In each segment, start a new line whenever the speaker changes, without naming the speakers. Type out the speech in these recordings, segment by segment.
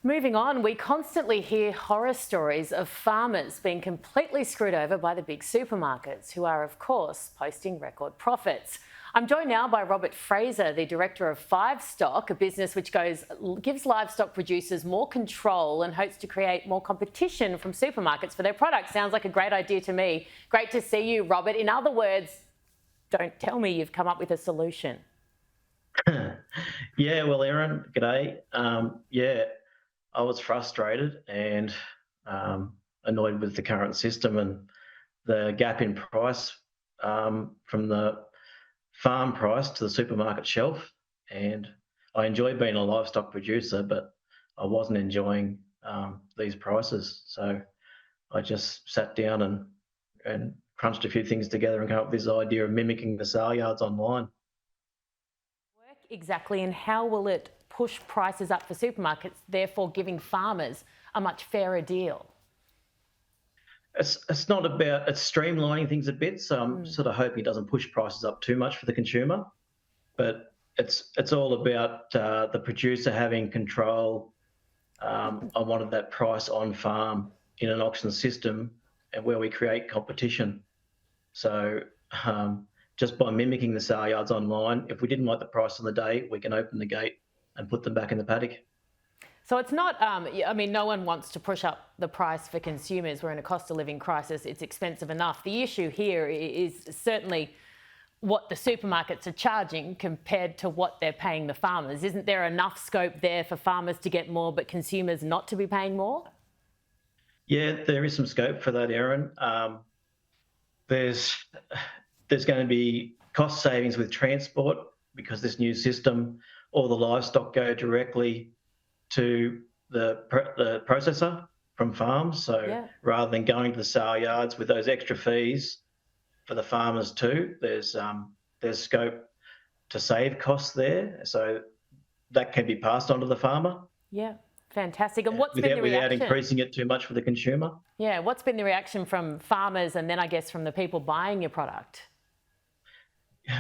Moving on, we constantly hear horror stories of farmers being completely screwed over by the big supermarkets, who are, of course, posting record profits. I'm joined now by Robert Fraser, the director of Fivestock, a business which gives livestock producers more control and hopes to create more competition from supermarkets for their products. Sounds like a great idea to me. Great to see you, Robert. In other words, don't tell me you've come up with a solution.
Yeah, well, Erin, g'day. I was frustrated and annoyed with the current system and the gap in price from the farm price to the supermarket shelf. And I enjoy being a livestock producer, but I wasn't enjoying these prices. So I just sat down and crunched a few things together and came up with this idea of mimicking the saleyards online.
Exactly, and how will it push prices up for supermarkets, therefore giving farmers a much fairer deal?
It's not about, it's streamlining things a bit, so I'm sort of hoping it doesn't push prices up too much for the consumer, but it's all about the producer having control. I wanted that price on farm in an auction system and where we create competition. So just by mimicking the saleyards online, if we didn't like the price on the day, we can open the gate and put them back in the paddock.
So it's not, I mean, no one wants to push up the price for consumers. We're in a cost of living crisis. It's expensive enough. The issue here is certainly what the supermarkets are charging compared to what they're paying the farmers. Isn't there enough scope there for farmers to get more but consumers not to be paying more?
Yeah, there is some scope for that, Erin. There's going to be cost savings with transport because this new system, all the livestock go directly to the processor from farms. So rather than going to the saleyards with those extra fees for the farmers too, there's scope to save costs there. So that can be passed on to the farmer.
Yeah. Fantastic. And what's been the reaction?
Without increasing it too much for the consumer.
Yeah, what's been the reaction from farmers and then I guess from the people buying your product?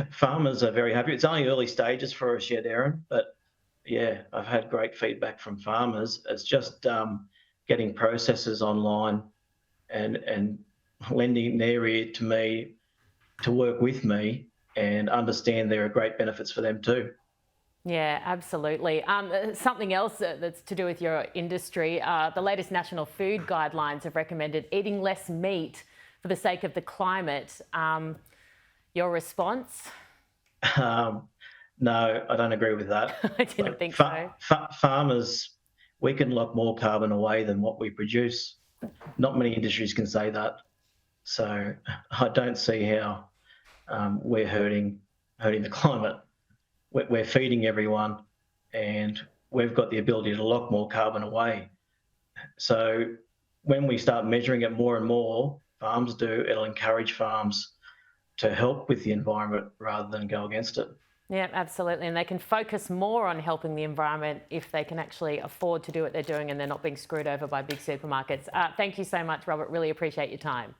Farmers are very happy. It's only early stages for us yet, Erin, but yeah, I've had great feedback from farmers. It's just getting processors online and lending their ear to me to work with me and understand there are great benefits for them too.
Yeah, absolutely. Something else that's to do with your industry, the latest national food guidelines have recommended eating less meat for the sake of the climate. Your response?
No, I don't agree with that.
I didn't think so.
Farmers, we can lock more carbon away than what we produce. Not many industries can say that. So I don't see how we're hurting the climate. We're feeding everyone and we've got the ability to lock more carbon away. So when we start measuring it more and more, farms do, it'll encourage farms to help with the environment rather than go against it.
Yeah, absolutely. And they can focus more on helping the environment if they can actually afford to do what they're doing and they're not being screwed over by big supermarkets. Thank you so much, Robert. Really appreciate your time.